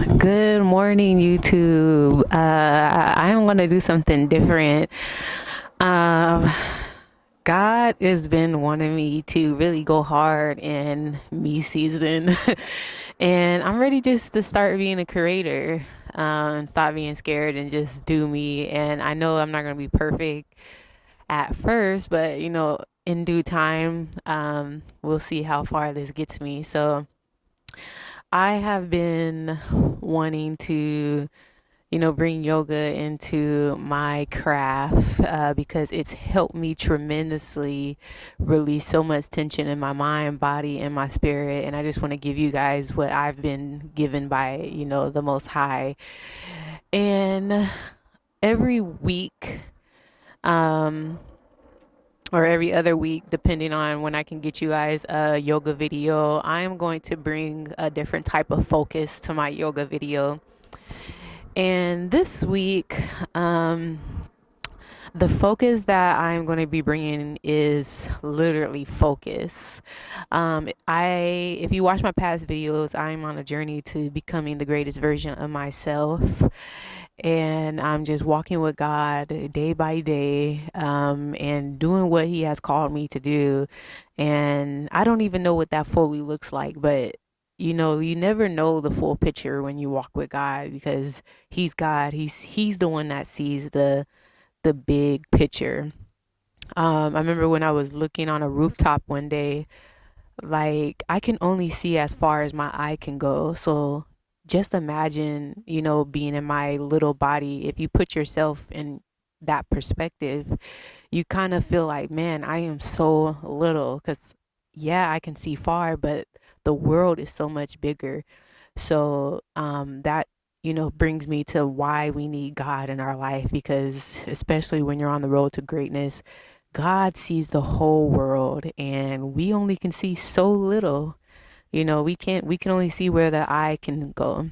Good morning, YouTube. I'm going to do something different. Um, God has been wanting me to really go hard in me season. And I'm ready just to start being a creator, and stop being scared and just do me. And I know I'm not going to be perfect at first, but in due time, we'll see how far this gets me. So I have been wanting to bring yoga into my craft, because it's helped me tremendously release so much tension in my mind, body, and my spirit. And I just want to give you guys what I've been given by, the Most High. And every week, um, or every other week, depending on when I can get you guys a yoga video, I am going to bring a different type of focus to my yoga video. And this week, the focus that I'm going to be bringing is literally focus. If you watch my past videos, I'm on a journey to becoming the greatest version of myself. And I'm just walking with God day by day, and doing what He has called me to do. And I don't even know what that fully looks like, but you never know the full picture when you walk with God, because He's God. He's the one that sees the big picture. I remember when I was looking on a rooftop one day, like I can only see as far as my eye can go. So just imagine, being in my little body. If you put yourself in that perspective, you kind of feel like, man, I am so little. Because, yeah, I can see far, but the world is so much bigger. So that brings me to why we need God in our life, because especially when you're on the road to greatness, God sees the whole world and we only can see so little. We can only see where the eye can go.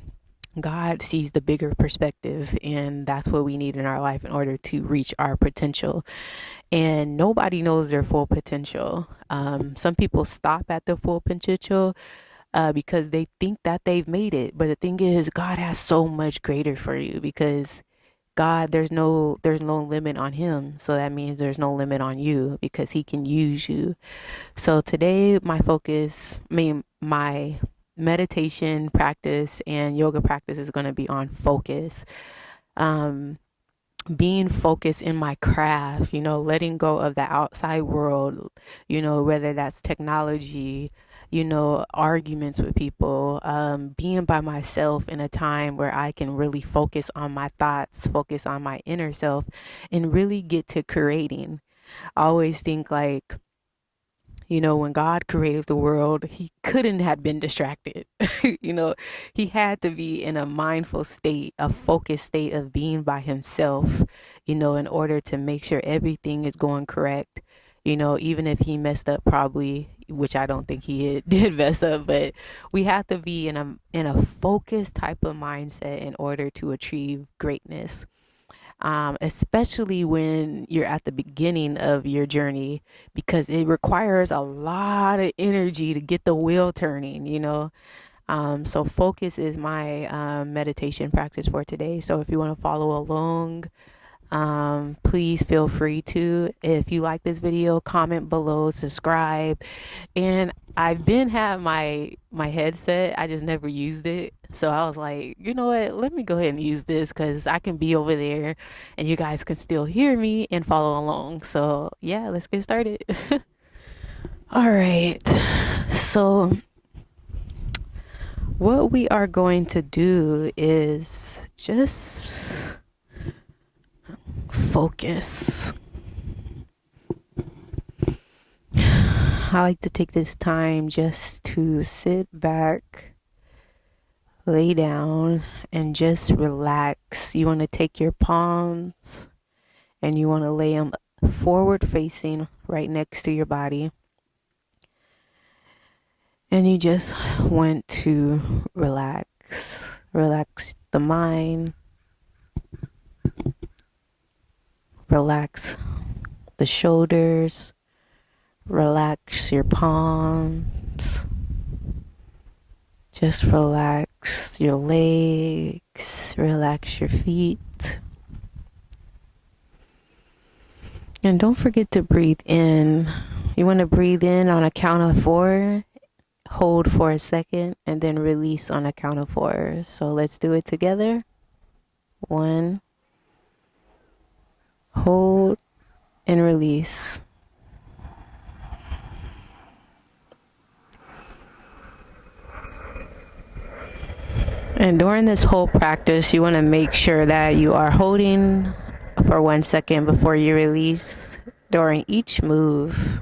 God sees the bigger perspective, and that's what we need in our life in order to reach our potential. And nobody knows their full potential. Some people stop at the full potential, because they think that they've made it. But the thing is, God has so much greater for you, because God, there's no limit on Him. So that means there's no limit on you, because He can use you. So today, my meditation practice and yoga practice is going to be on focus. Um, Being focused in my craft, letting go of the outside world, whether that's technology, arguments with people, being by myself in a time where I can really focus on my thoughts, focus on my inner self, and really get to creating. I always think like, when God created the world, He couldn't have been distracted. you know, He had to be in a mindful state, a focused state of being by Himself, in order to make sure everything is going correct. Even if He messed up, probably, which I don't think He did mess up, but we have to be in a focused type of mindset in order to achieve greatness, especially when you're at the beginning of your journey, because it requires a lot of energy to get the wheel turning. So focus is my meditation practice for today. So if you want to follow along, please feel free to. If you like this video, comment below, subscribe. And I've been had my headset, I just never used it. So I was like, you know what, let me go ahead and use this, because I can be over there and you guys can still hear me and follow along. So yeah, let's get started. All right, so what we are going to do is just focus. I like to take this time just to sit back, lay down, and just relax. You want to take your palms and you want to lay them forward facing right next to your body. And you just want to relax. Relax the mind. Relax the shoulders. Relax your palms. Just relax Relax your legs, relax your feet. And don't forget to breathe in. You want to breathe in on a count of 4, hold for a second, and then release on a count of 4. So let's do it together. 1, hold, and release. And during this whole practice, you want to make sure that you are holding for 1 second before you release during each move.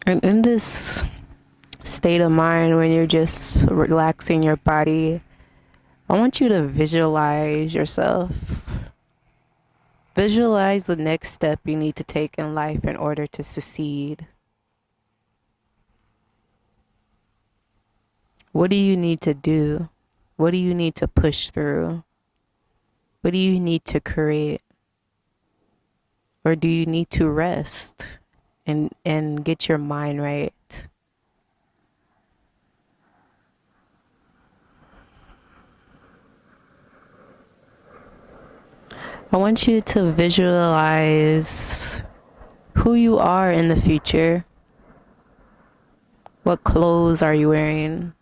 And in this state of mind, when you're just relaxing your body, I want you to visualize yourself. Visualize the next step you need to take in life in order to succeed. What do you need to do? What do you need to push through? What do you need to create? Or do you need to rest and get your mind right? I want you to visualize who you are in the future. What clothes are you wearing?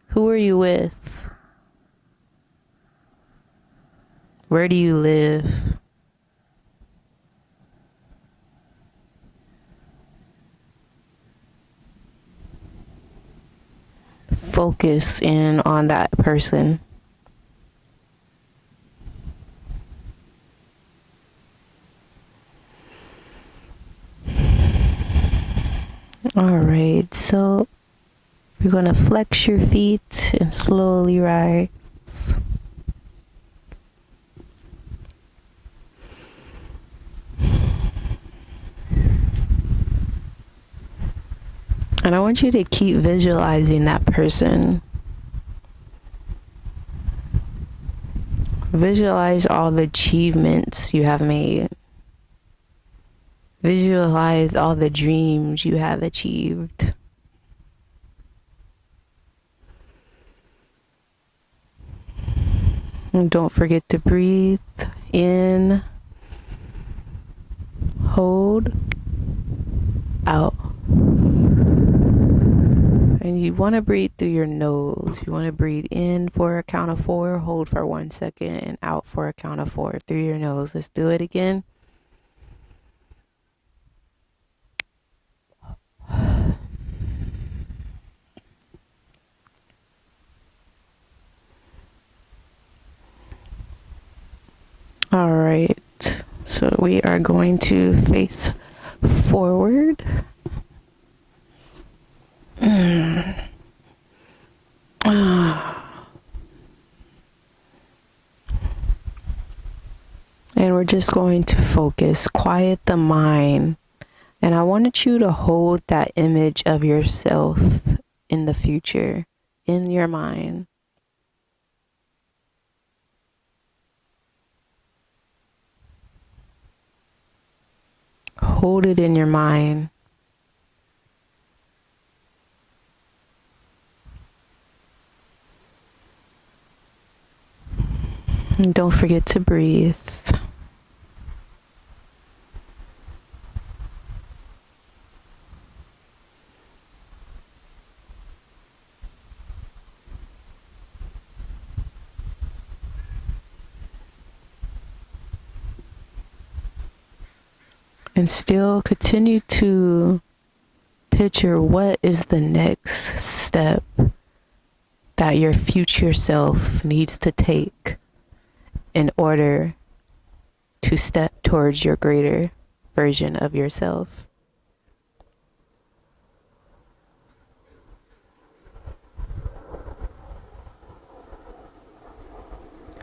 Who are you with? Where do you live? Focus in on that person. All right, so you're going to flex your feet and slowly rise. And I want you to keep visualizing that person. Visualize all the achievements you have made. Visualize all the dreams you have achieved. And don't forget to breathe in, hold, out. And you want to breathe through your nose. You want to breathe in for a count of 4, hold for 1 second, and out for a count of 4 through your nose. Let's do it again. All right, so we are going to face forward. And we're just going to focus, quiet the mind. And I wanted you to hold that image of yourself in the future in your mind. Hold it in your mind. And don't forget to breathe. And still continue to picture what is the next step that your future self needs to take in order to step towards your greater version of yourself.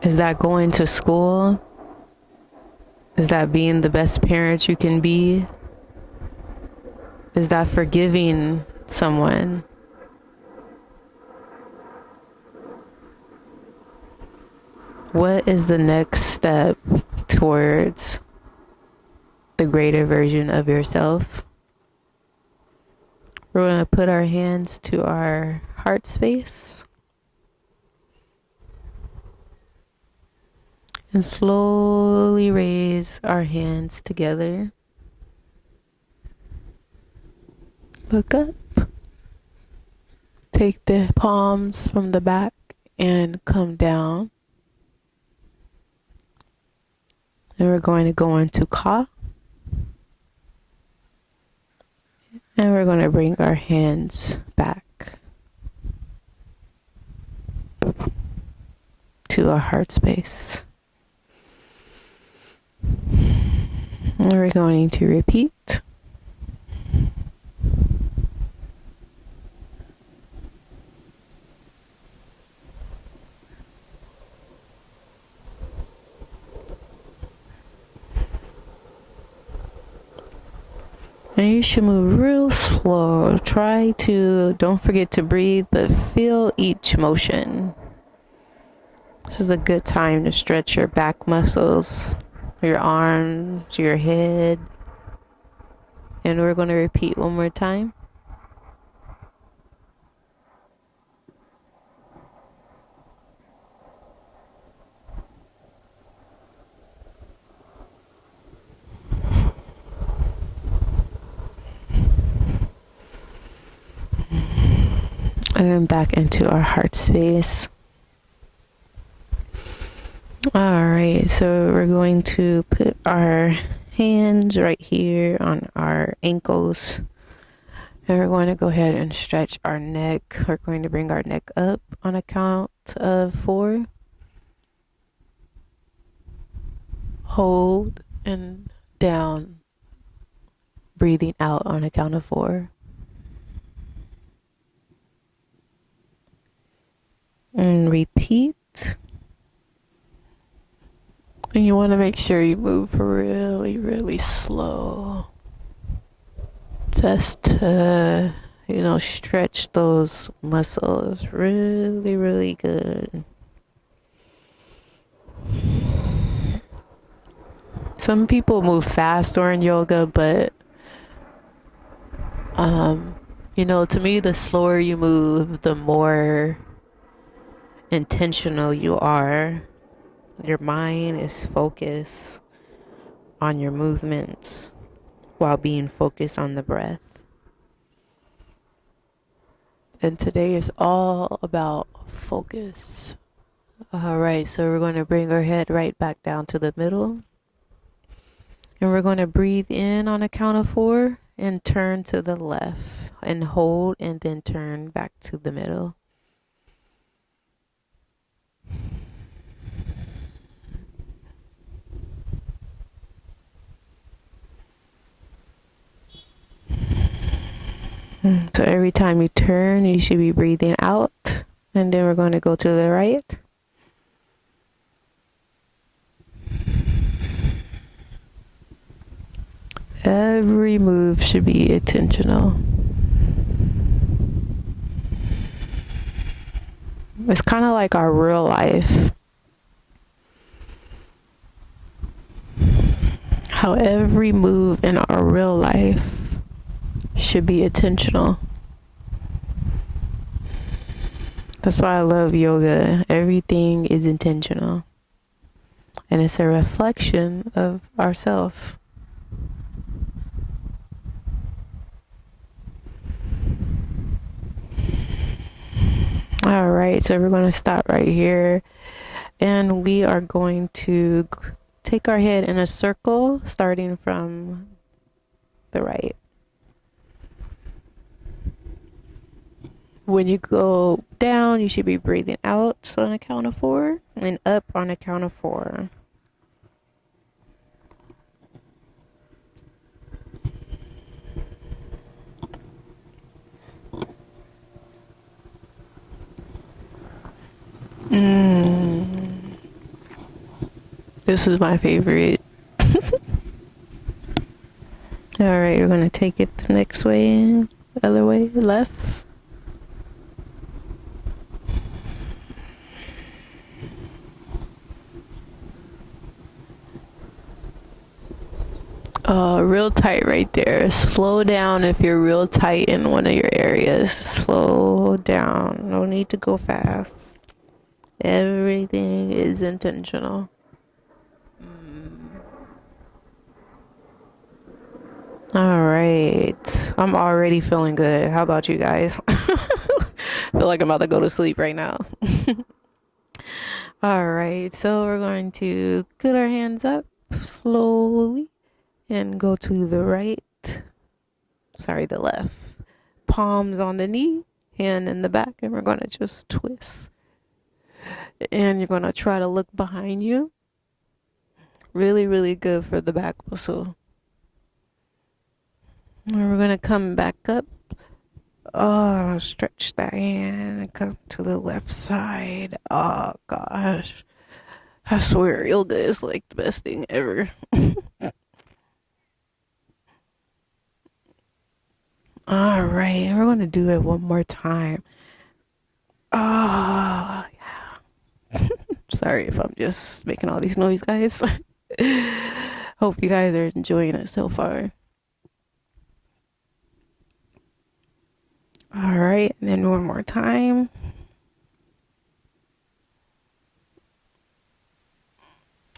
Is that going to school? Is that being the best parent you can be? Is that forgiving someone? What is the next step towards the greater version of yourself. We're going to put our hands to our heart space and slowly raise our hands together. Look up. Take the palms from the back and come down. And we're going to go into Ka. And we're going to bring our hands back to our heart space. And we're going to repeat. And you should move real slow. Don't forget to breathe, but feel each motion. This is a good time to stretch your back muscles, your arms, your head. And we're going to repeat one more time. And then back into our heart space. Alright, so we're going to put our hands right here on our ankles. And we're going to go ahead and stretch our neck. We're going to bring our neck up on a count of 4. Hold and down. Breathing out on a count of 4. And repeat. And you want to make sure you move really, really slow. Just to, stretch those muscles really, really good. Some people move fast during yoga, but, to me, the slower you move, the more intentional you are. Your mind is focused on your movements while being focused on the breath. And today is all about focus. Alright, so we're going to bring our head right back down to the middle. And we're going to breathe in on a count of 4 and turn to the left and hold and then turn back to the middle. So every time you turn, you should be breathing out. And then we're going to go to the right. Every move should be intentional. It's kind of like our real life. How every move in our real life should be intentional. That's why I love yoga. Everything is intentional. And it's a reflection of ourselves. Alright, so we're going to stop right here. And we are going to take our head in a circle, starting from the right. When you go down, you should be breathing out on a count of 4 and up on a count of 4. This is my favorite. Alright, we're going to take it the next way, the other way, left. Real tight right there. Slow down if you're real tight in one of your areas. Slow down. No need to go fast. Everything is intentional. All right. I'm already feeling good. How about you guys? Feel like I'm about to go to sleep right now. All right. So we're going to get our hands up slowly and go to the right. Sorry, the left. Palms on the knee, hand in the back, and we're going to just twist. And you're going to try to look behind you. Really, really good for the back muscle. And we're going to come back up. Oh, stretch that hand and come to the left side. Oh, gosh. I swear, yoga is like the best thing ever. All right, we're going to do it one more time. Oh, yeah. Sorry if I'm just making all these noise, guys. Hope you guys are enjoying it so far. All right, and then one more time.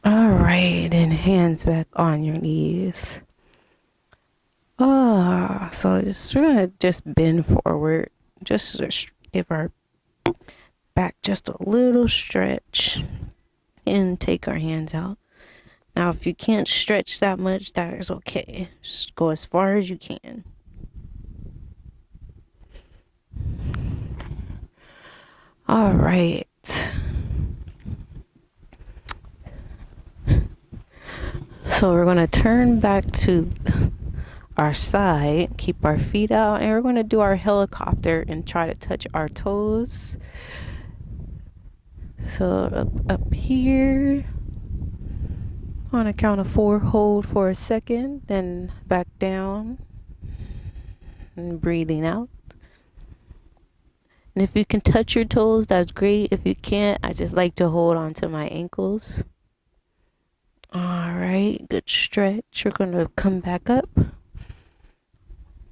All right, and hands back on your knees. So we're gonna just bend forward. Just give our back just a little stretch and take our hands out. Now, if you can't stretch that much, that is okay. Just go as far as you can. All right. So we're going to turn back to our side, keep our feet out, and we're going to do our helicopter and try to touch our toes. So up here, on a count of 4, hold for a second, then back down and breathing out. And if you can touch your toes, that's great. If you can't, I just like to hold on to my ankles. All right, good stretch. We're going to come back up.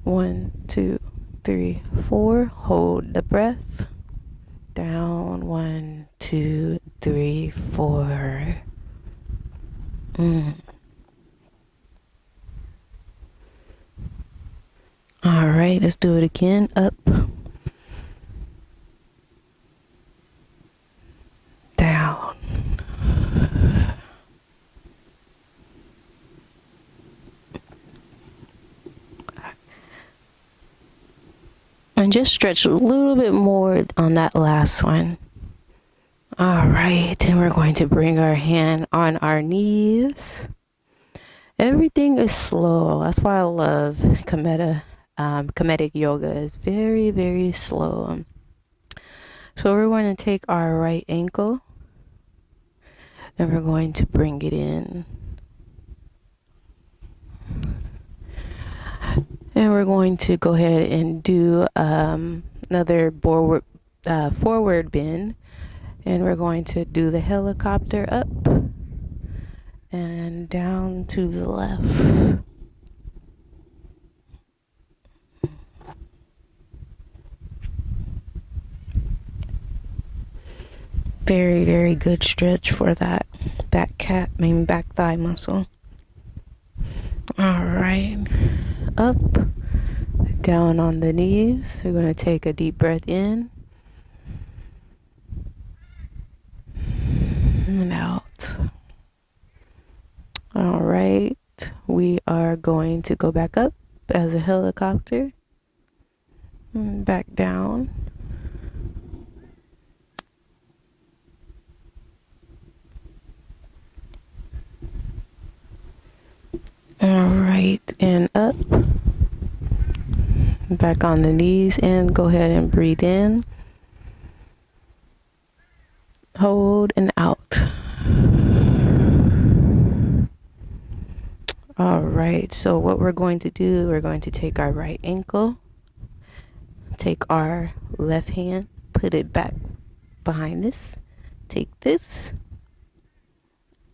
1, 2, 3, 4. Hold the breath. Down. 1, 2, 3, 4. All right, let's do it again. Up. Down. And just stretch a little bit more on that last one. All right, and we're going to bring our hand on our knees. Everything is slow. That's why I love comedic yoga. It's very, very slow. So we're going to take our right ankle and we're going to bring it in. And we're going to go ahead and do another forward bend. And we're going to do the helicopter up and down to the left. Very, very good stretch for that back thigh muscle. All right. Up, down on the knees. We're going to take a deep breath in and out. All right. We are going to go back up as a helicopter and back down. All right, and up, back on the knees, and go ahead and breathe in, hold, and out. All right, so what we're going to do, we're going to take our right ankle, take our left hand, put it back behind this, take this,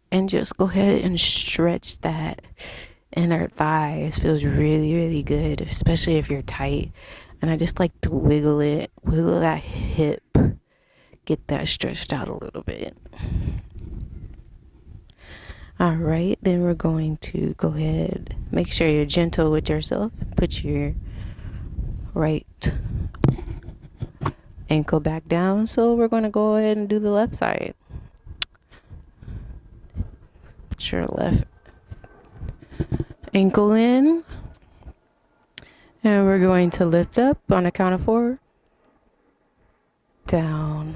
and just go ahead and stretch that. inner thighs. Feels really, really good, especially if you're tight. And I just like to wiggle it, wiggle that hip, get that stretched out a little bit. All right, then we're going to go ahead, make sure you're gentle with yourself. Put your right ankle back down. So we're going to go ahead and do the left side. Put your left ankle in. And we're going to lift up on a count of 4. Down.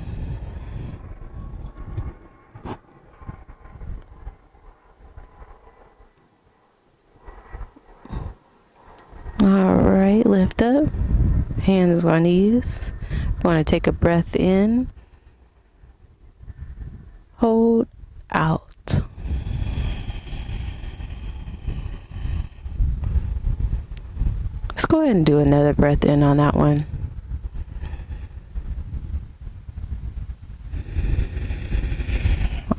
All right, lift up. Hands on knees. Want to take a breath in. Hold out. Let's go ahead and do another breath in on that one.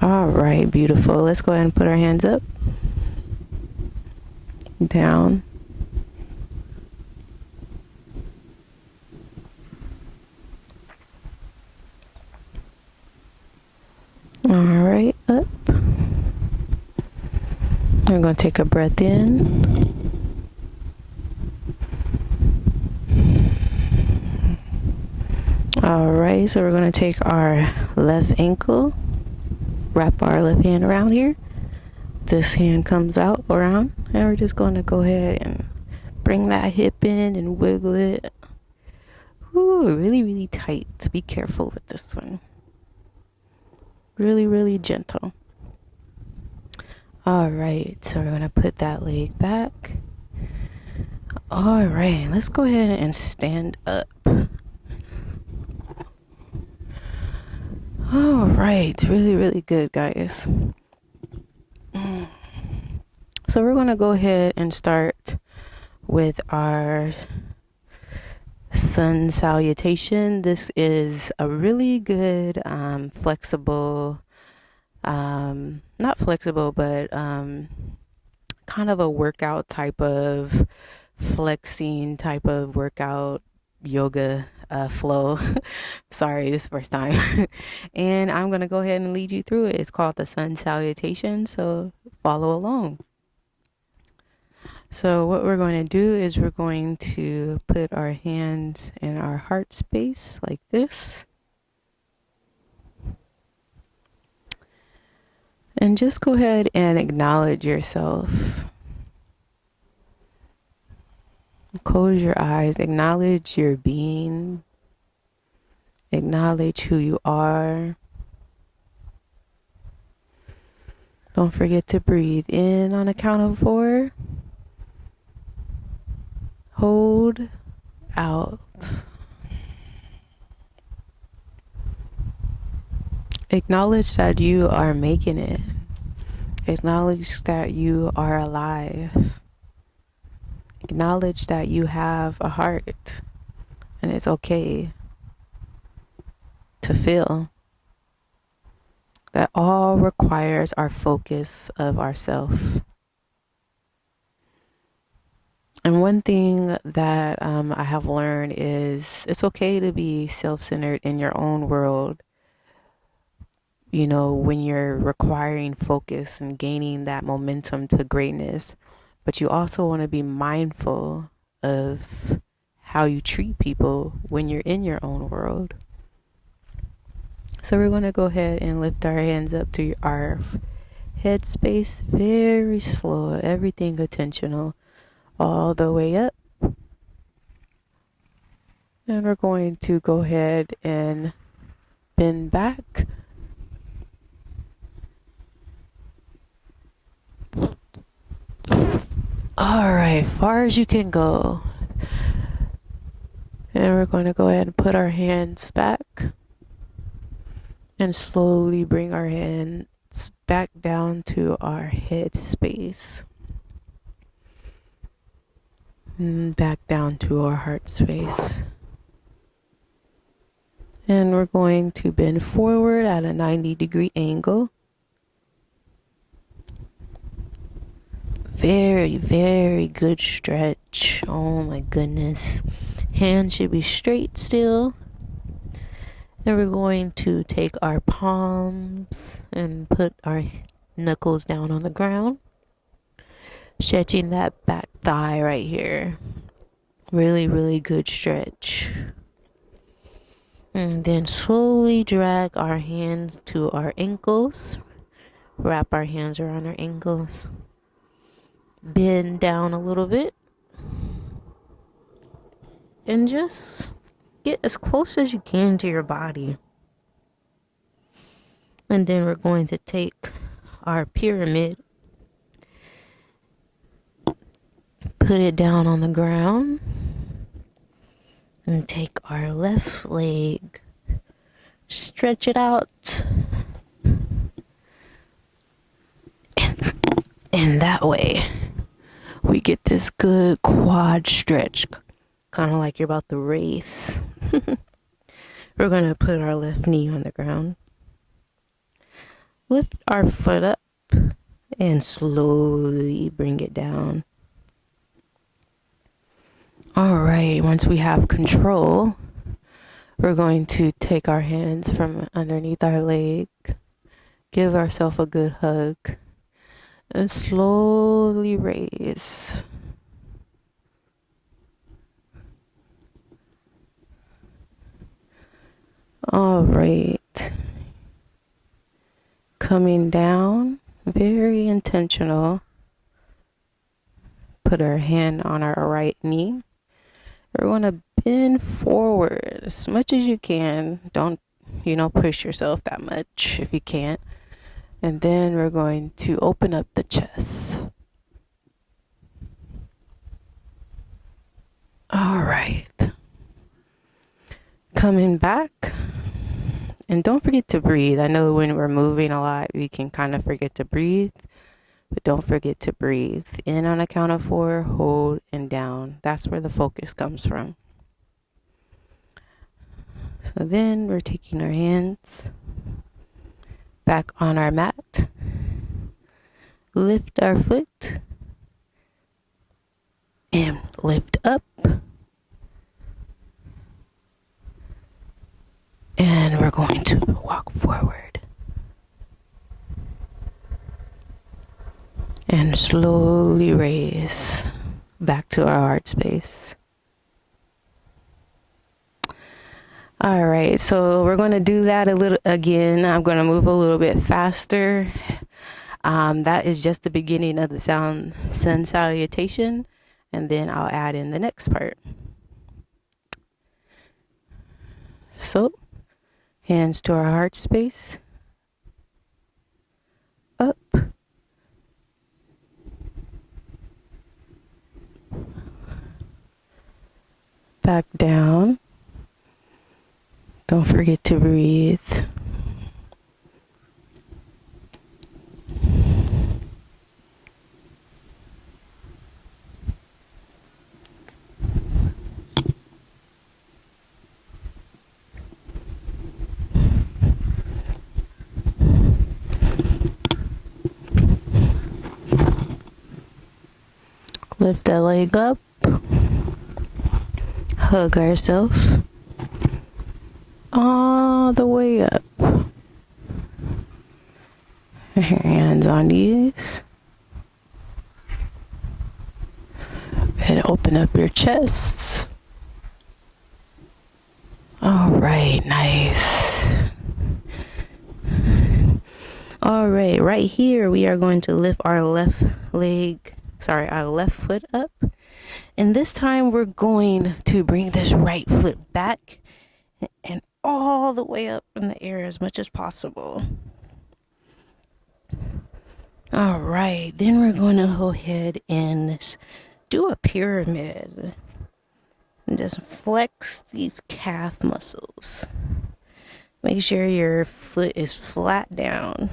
All right, beautiful. Let's go ahead and put our hands up. Down. All right, up. We're going to take a breath in. All right, so we're going to take our left ankle, wrap our left hand around here. This hand comes out around, and we're just going to go ahead and bring that hip in and wiggle it. Ooh, really, really tight. Be careful with this one. Really, really gentle. All right, so we're going to put that leg back. All right, let's go ahead and stand up. All right, really, really good, guys. So we're going to go ahead and start with our sun salutation. This is a really good flexible, not flexible, but kind of a workout type of flexing type of workout yoga flow. Sorry, this is the first time. And I'm going to go ahead and lead you through it. It's called the sun salutation, so follow along. So what we're going to do is we're going to put our hands in our heart space like this. And just go ahead and acknowledge yourself. Close your eyes. Acknowledge your being. Acknowledge who you are. Don't forget to breathe in on a count of 4. Hold out. Acknowledge that you are making it. Acknowledge that you are alive. Acknowledge that you have a heart, and it's okay to feel. That all requires our focus of ourself. And one thing that I have learned is it's okay to be self-centered in your own world. You know, when you're requiring focus and gaining that momentum to greatness, but you also want to be mindful of how you treat people when you're in your own world. So we're going to go ahead and lift our hands up to our head space, very slow, everything attentional, all the way up. And we're going to go ahead and bend back. All right, far as you can go. And we're going to go ahead and put our hands back and slowly bring our hands back down to our head space. And back down to our heart space. And we're going to bend forward at a 90-degree angle. Very, very good stretch. Oh my goodness. Hands should be straight still. And we're going to take our palms and put our knuckles down on the ground. Stretching that back thigh right here. Really, really good stretch. And then slowly drag our hands to our ankles. Wrap our hands around our ankles. Bend down a little bit. And just get as close as you can to your body. And then we're going to take our pyramid. Put it down on the ground. And take our left leg. Stretch it out. And that way, we get this good quad stretch. Kind of like you're about to race. We're going to put our left knee on the ground. Lift our foot up. And slowly bring it down. Alright, once we have control, we're going to take our hands from underneath our leg. Give ourselves a good hug. And slowly raise. All right. Coming down, very intentional. Put our hand on our right knee. We're going to bend forward as much as you can. Don't, push yourself that much if you can't. And then we're going to open up the chest. All right. Coming back. And don't forget to breathe. I know when we're moving a lot, we can kind of forget to breathe. But don't forget to breathe. In on a count of 4, hold, and down. That's where the focus comes from. So then we're taking our hands back on our mat. Lift our foot. And lift up. And we're going to walk forward. And slowly raise back to our heart space. All right, so we're going to do that a little again. I'm going to move a little bit faster. That is just the beginning of the sun salutation, and then I'll add in the next part. So, hands to our heart space. Up. Back down. Don't forget to breathe. Lift that leg up. Hug ourselves all the way up. Hands on knees. And open up your chest. All right, nice. All right, right here we are going to lift our left foot up. And this time we're going to bring this right foot back and all the way up in the air as much as possible. All right, then we're going to go ahead and do a pyramid. And just flex these calf muscles. Make sure your foot is flat down.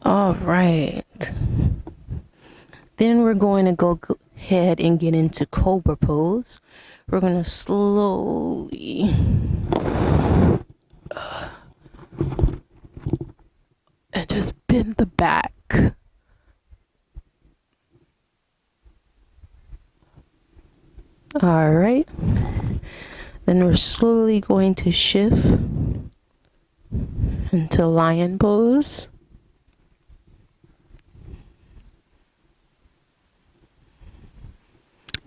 All right. Then we're going to go ahead and get into cobra pose. We're going to slowly and in the back. All right. Then we're slowly going to shift into lion pose.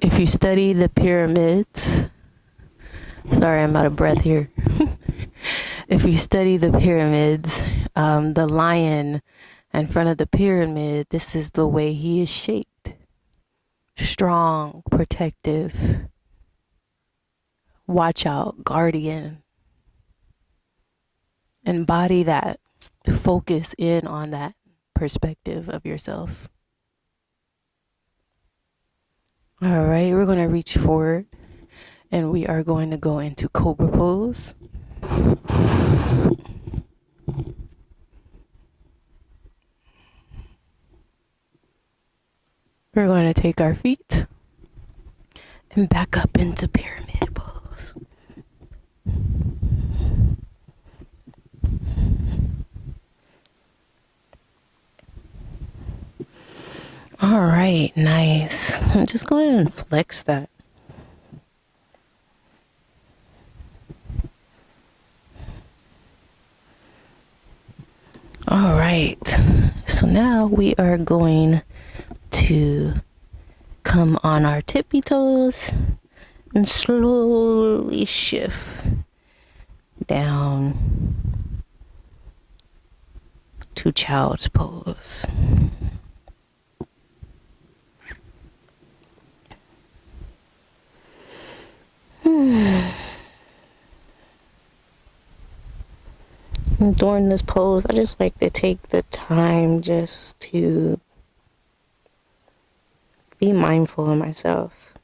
If you study the pyramids, sorry, I'm out of breath here. If you study the pyramids, the lion in front of the pyramid, this is the way he is shaped. Strong, protective, watch out, guardian. Embody that. Focus in on that perspective of yourself. All right, we're going to reach forward and we are going to go into cobra pose. We're going to take our feet and back up into pyramid pose. All right, nice. Just go ahead and flex that. All right, so now we are going to come on our tippy toes and slowly shift down to child's pose. During this pose, I just like to take the time just to be mindful of myself.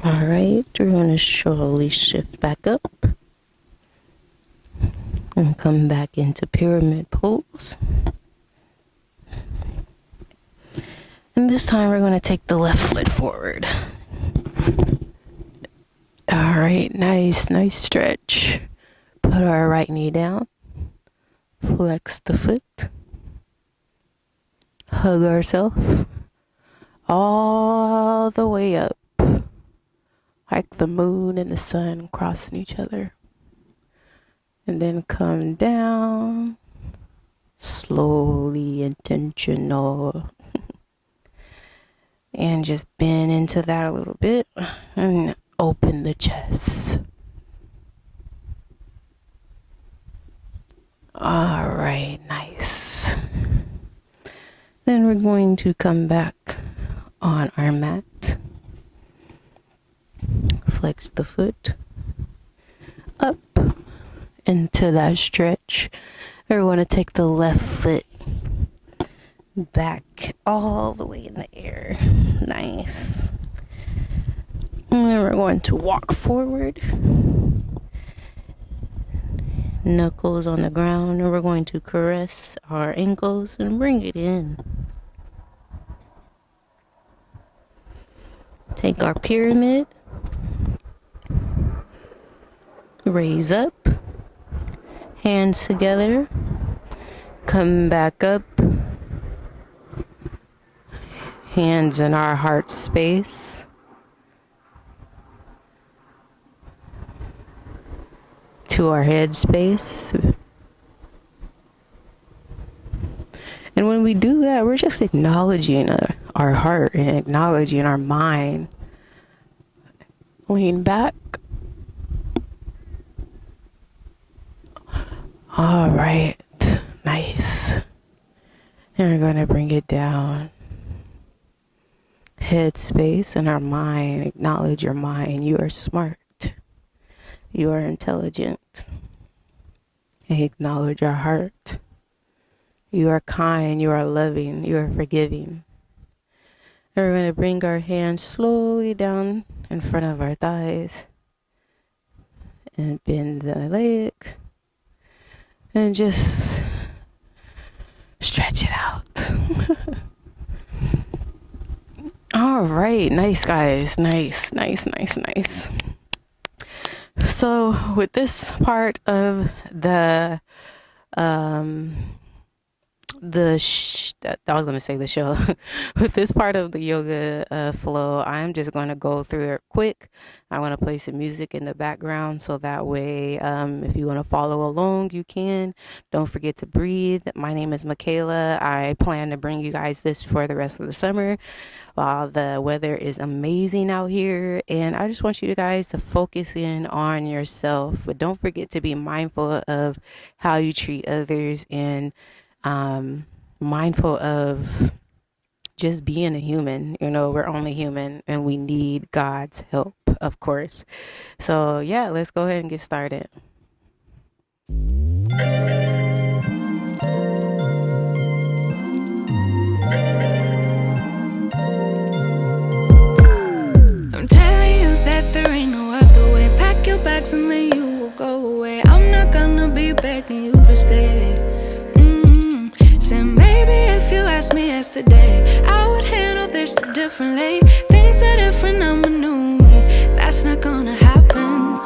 All right, we're going to slowly shift back up and come back into pyramid pose. And this time we're going to take the left foot forward. All right, nice stretch. Put our right knee down. Flex the foot. Hug ourselves all the way up. Like the moon and the sun crossing each other. And then come down. Slowly, intentional. And just bend into that a little bit and open the chest. All right, nice. Then we're going to come back on our mat. Flex the foot up into that stretch. We're going to take the left foot back all the way in the air. Nice. And then we're going to walk forward. Knuckles on the ground. And we're going to caress our ankles and bring it in. Take our pyramid. Raise up. Hands together. Come back up. Hands in our heart space. To our head space. And when we do that, we're just acknowledging our heart and acknowledging our mind. Lean back. All right. Nice. And we're going to bring it down. Head space and our mind. Acknowledge your mind. You are smart. You are intelligent. Acknowledge our heart. You are kind. You are loving. You are forgiving. And we're going to bring our hands slowly down in front of our thighs. And bend the leg. And just stretch it out. All right. Nice, guys. Nice. So with this part of um I was going to say the show. With this part of the yoga flow, I'm just going to go through it quick. I want to play some music in the background so that way if you want to follow along, you can. Don't forget to breathe. My name is Makala. I plan to bring you guys this for the rest of the summer while the weather is amazing out here, and I just want you guys to focus in on yourself, but don't forget to be mindful of how you treat others, and mindful of just being a human. You know, we're only human and we need God's help, of course. So yeah, let's go ahead and get started. I'm telling you that there ain't no other way. Pack your bags and then you will go away. I'm not gonna be begging you to stay. Said maybe if you asked me yesterday, I would handle this differently. Things are different, I'm a new me. That's not gonna happen.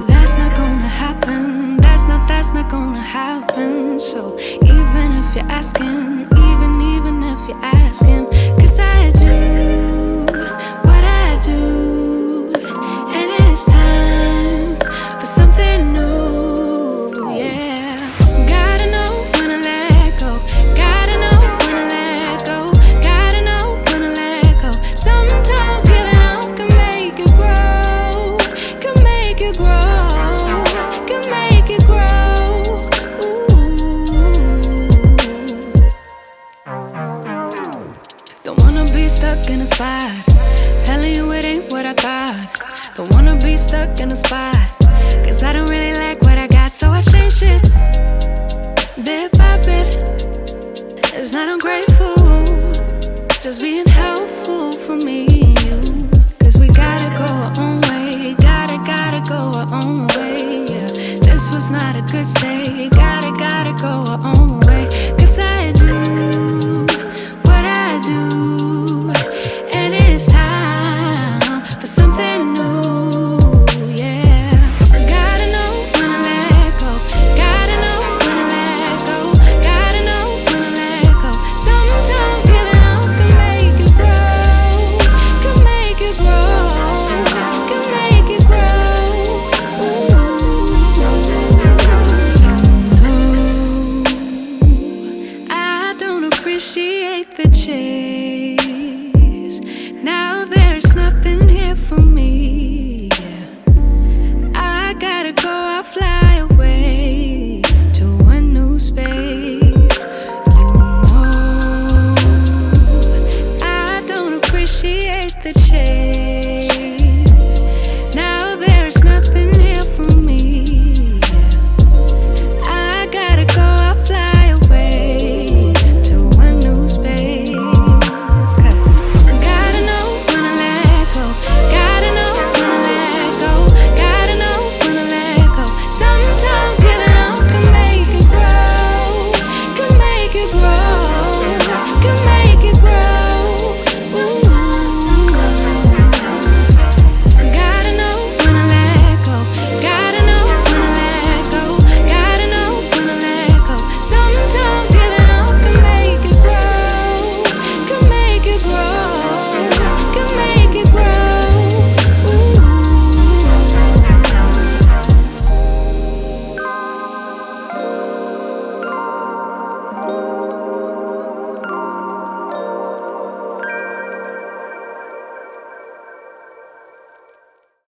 That's not gonna happen. That's not gonna happen. So even if you're asking, even if you're asking, 'cause I do what I do, and it's time for something new, yeah. Gotta know when to let go. Gotta know when to let go. Gotta know when to let go. Sometimes giving up can make you grow. Can make you grow. Can make you grow. Don't wanna be stuck in a spot, telling you it ain't what I thought. Don't wanna be stuck in a spot, 'cause I don't really like what I got, so I change it bit by bit. It's not ungrateful, just being helpful for me and you. 'Cause we gotta go our own way, gotta go our own